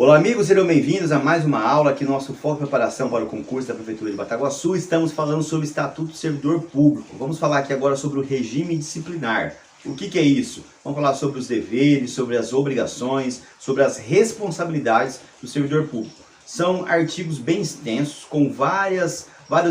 Olá amigos, sejam bem-vindos a mais uma aula aqui no nosso Foco de Preparação para o Concurso da Prefeitura de Bataguaçu. Estamos falando sobre o Estatuto do Servidor Público. Vamos falar aqui agora sobre o regime disciplinar. O que é isso? Vamos falar sobre os deveres, sobre as obrigações, sobre as responsabilidades do servidor público. São artigos bem extensos, com vários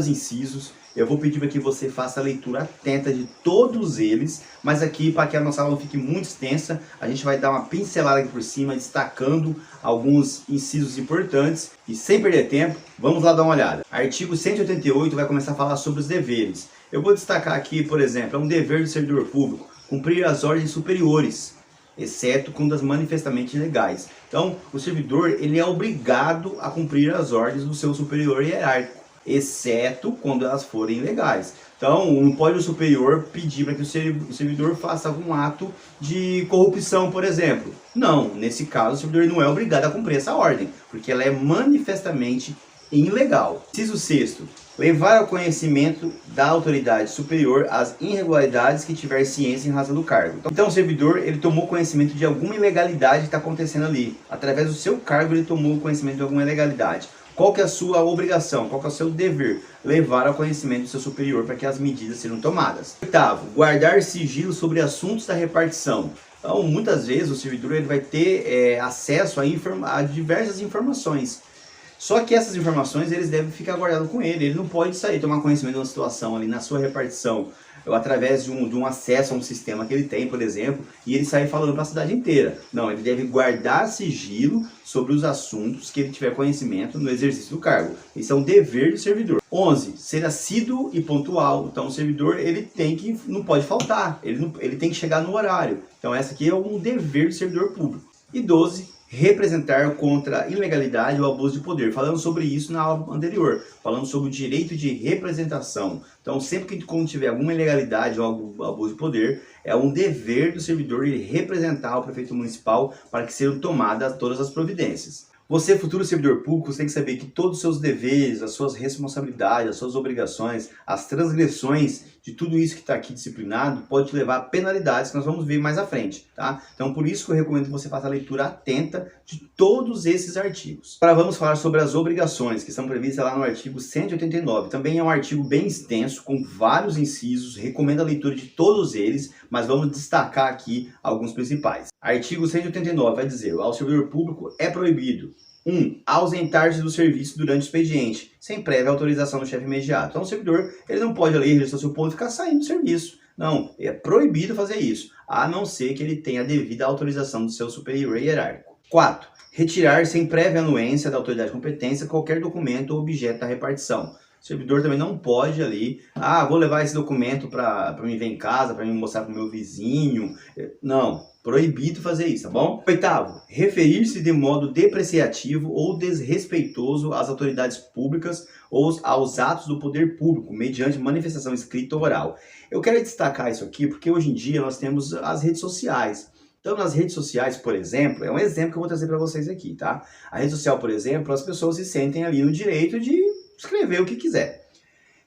incisos. Eu vou pedir para que você faça a leitura atenta de todos eles, mas aqui, para que a nossa aula não fique muito extensa, a gente vai dar uma pincelada aqui por cima, destacando alguns incisos importantes. E sem perder tempo, vamos lá dar uma olhada. Artigo 188 vai começar a falar sobre os deveres. Eu vou destacar aqui, por exemplo, é um dever do servidor público cumprir as ordens superiores, exceto quando as manifestamente ilegais. Então, o servidor ele é obrigado a cumprir as ordens do seu superior hierárquico, exceto quando elas forem ilegais. Então, não pode o superior pedir para que o servidor faça algum ato de corrupção, por exemplo. Não, nesse caso, o servidor não é obrigado a cumprir essa ordem, porque ela é manifestamente ilegal. Inciso 6º. Levar ao conhecimento da autoridade superior as irregularidades que tiver ciência em razão do cargo. Então o servidor ele tomou conhecimento de alguma ilegalidade que está acontecendo ali. Através do seu cargo ele tomou conhecimento de alguma ilegalidade. Qual que é a sua obrigação? Qual que é o seu dever? Levar ao conhecimento do seu superior para que as medidas sejam tomadas. 8º, guardar sigilo sobre assuntos da repartição. Então, muitas vezes o servidor ele vai ter acesso a diversas informações. Só que essas informações eles devem ficar guardadas com ele. Ele não pode sair tomar conhecimento de uma situação ali na sua repartição, ou através de um acesso a um sistema que ele tem, por exemplo, e ele sair falando para a cidade inteira. Não, ele deve guardar sigilo sobre os assuntos que ele tiver conhecimento no exercício do cargo. Isso é um dever do servidor. 11. Ser assíduo e pontual. Então o servidor ele não pode faltar, ele tem que chegar no horário. Então essa aqui é um dever do servidor público. E 12. Representar contra a ilegalidade ou abuso de poder. Falando sobre isso na aula anterior, falando sobre o direito de representação. Então, sempre que quando tiver alguma ilegalidade ou abuso de poder, é um dever do servidor ele representar o prefeito municipal para que sejam tomadas todas as providências. Você, futuro servidor público, você tem que saber que todos os seus deveres, as suas responsabilidades, as suas obrigações, as transgressões de tudo isso que está aqui disciplinado pode te levar a penalidades que nós vamos ver mais à frente, tá? Então, por isso que eu recomendo que você faça a leitura atenta de todos esses artigos. Agora vamos falar sobre as obrigações, que são previstas lá no artigo 189. Também é um artigo bem extenso, com vários incisos, recomendo a leitura de todos eles, mas vamos destacar aqui alguns principais. Artigo 189 vai dizer: ao servidor público é proibido 1. Ausentar-se do serviço durante o expediente, sem prévia autorização do chefe imediato. Então o servidor ele não pode ali registrar seu ponto e ficar saindo do serviço. Não, é proibido fazer isso, a não ser que ele tenha a devida autorização do seu superior hierárquico. 4. Retirar sem prévia anuência da autoridade de competência qualquer documento ou objeto da repartição. O servidor também não pode ali, vou levar esse documento para me ver em casa, para me mostrar para o meu vizinho. Não, proibido fazer isso, tá bom? 8º, referir-se de modo depreciativo ou desrespeitoso às autoridades públicas ou aos atos do poder público, mediante manifestação escrita ou oral. Eu quero destacar isso aqui porque hoje em dia nós temos as redes sociais. Então, nas redes sociais, por exemplo, é um exemplo que eu vou trazer para vocês aqui, tá? A rede social, por exemplo, as pessoas se sentem ali no direito de escrever o que quiser.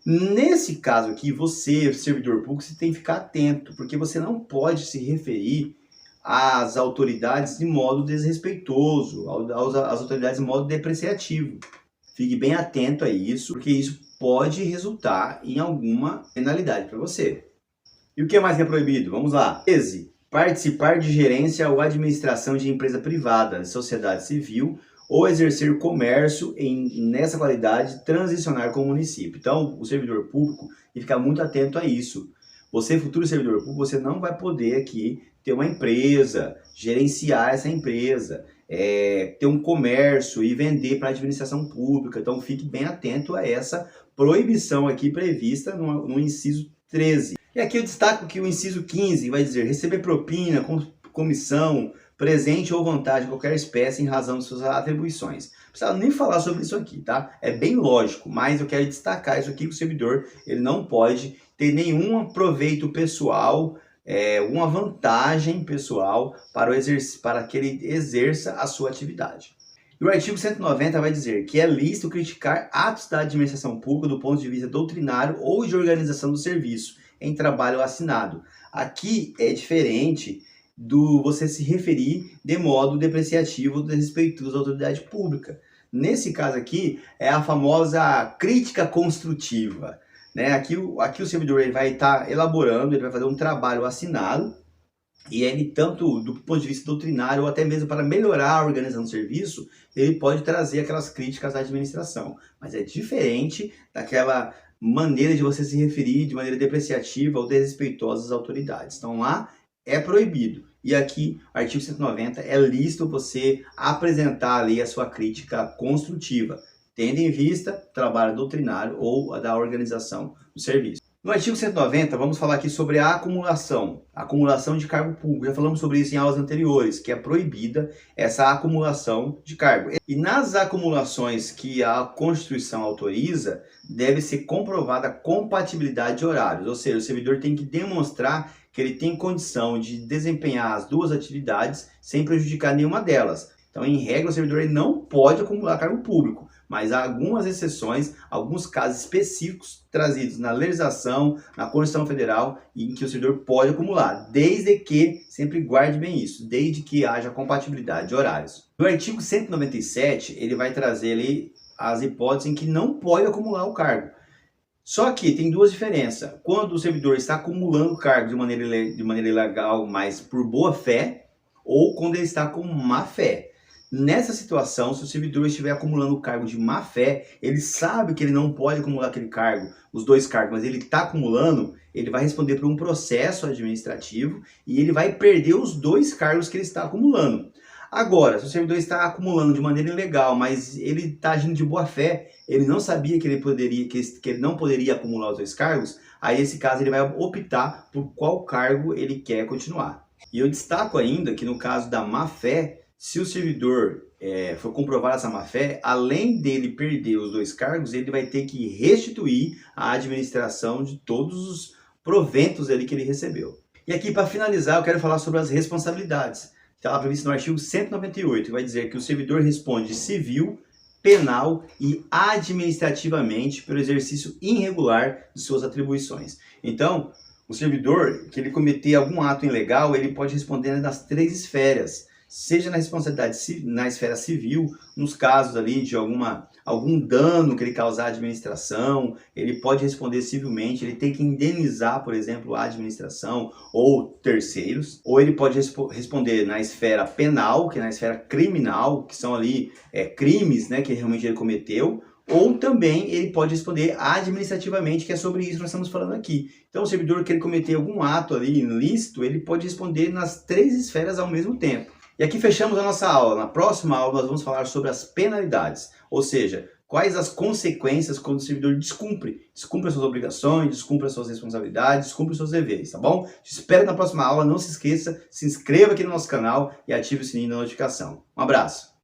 Nesse caso aqui, você, servidor público, você tem que ficar atento, porque você não pode se referir às autoridades de modo desrespeitoso, às autoridades de modo depreciativo. Fique bem atento a isso, porque isso pode resultar em alguma penalidade para você. E o que mais que é proibido? Vamos lá. 13. Participar de gerência ou administração de empresa privada, de sociedade civil, ou exercer comércio nessa qualidade, transicionar com o município. Então, o servidor público tem que ficar muito atento a isso. Você, futuro servidor público, você não vai poder aqui ter uma empresa, gerenciar essa empresa, ter um comércio e vender para a administração pública. Então, fique bem atento a essa proibição aqui prevista no inciso 13. E aqui eu destaco que o inciso 15 vai dizer: receber propina, comissão, presente ou vantagem de qualquer espécie em razão de suas atribuições. Não precisa nem falar sobre isso aqui, tá? É bem lógico, mas eu quero destacar isso aqui, que o servidor ele não pode ter nenhum proveito pessoal, uma vantagem pessoal para que ele exerça a sua atividade. E o artigo 190 vai dizer que é lícito criticar atos da administração pública do ponto de vista doutrinário ou de organização do serviço em trabalho assinado. Aqui é diferente do você se referir de modo depreciativo ou desrespeitoso à autoridade pública. Nesse caso aqui, é a famosa crítica construtiva, né? Aqui o servidor ele vai estar elaborando, ele vai fazer um trabalho assinado, e ele, tanto do ponto de vista doutrinário ou até mesmo para melhorar a organização do serviço, ele pode trazer aquelas críticas à administração. Mas é diferente daquela maneira de você se referir de maneira depreciativa ou desrespeitosa às autoridades. Então lá é proibido. E aqui, artigo 190, é lícito você apresentar ali a sua crítica construtiva, tendo em vista o trabalho doutrinário ou a da organização do serviço. No artigo 190, vamos falar aqui sobre a acumulação de cargo público. Já falamos sobre isso em aulas anteriores, que é proibida essa acumulação de cargo. E nas acumulações que a Constituição autoriza, deve ser comprovada a compatibilidade de horários, ou seja, o servidor tem que demonstrar que ele tem condição de desempenhar as duas atividades sem prejudicar nenhuma delas. Então, em regra, o servidor ele não pode acumular cargo público, mas há algumas exceções, alguns casos específicos trazidos na legislação, na Constituição Federal, em que o servidor pode acumular, desde que, sempre guarde bem isso, desde que haja compatibilidade de horários. No artigo 197, ele vai trazer ali as hipóteses em que não pode acumular o cargo. Só que tem duas diferenças. Quando o servidor está acumulando cargo de maneira ilegal, mas por boa fé, ou quando ele está com má fé. Nessa situação, se o servidor estiver acumulando cargo de má fé, ele sabe que ele não pode acumular aquele cargo, os dois cargos, mas ele está acumulando, ele vai responder por um processo administrativo e ele vai perder os dois cargos que ele está acumulando. Agora, se o servidor está acumulando de maneira ilegal, mas ele está agindo de boa fé, ele não sabia que ele não poderia acumular os dois cargos, aí nesse caso ele vai optar por qual cargo ele quer continuar. E eu destaco ainda que no caso da má fé, se o servidor for comprovar essa má-fé, além dele perder os dois cargos, ele vai ter que restituir a administração de todos os proventos ali que ele recebeu. E aqui, para finalizar, eu quero falar sobre as responsabilidades. Está lá previsto no artigo 198, que vai dizer que o servidor responde civil, penal e administrativamente pelo exercício irregular de suas atribuições. Então, o servidor que ele cometer algum ato ilegal, ele pode responder nas três esferas. Seja na responsabilidade na esfera civil, nos casos ali de algum dano que ele causar à administração, ele pode responder civilmente, ele tem que indenizar, por exemplo, a administração ou terceiros, ou ele pode responder na esfera penal, que é na esfera criminal, que são ali crimes, né, que realmente ele cometeu, ou também ele pode responder administrativamente, que é sobre isso que nós estamos falando aqui. Então, o servidor que ele cometer algum ato ali ilícito, ele pode responder nas três esferas ao mesmo tempo. E aqui fechamos a nossa aula. Na próxima aula nós vamos falar sobre as penalidades, ou seja, quais as consequências quando o servidor descumpre as suas obrigações, descumpre as suas responsabilidades, descumpre os seus deveres, tá bom? Te espero na próxima aula, não se esqueça, se inscreva aqui no nosso canal e ative o sininho da notificação. Um abraço!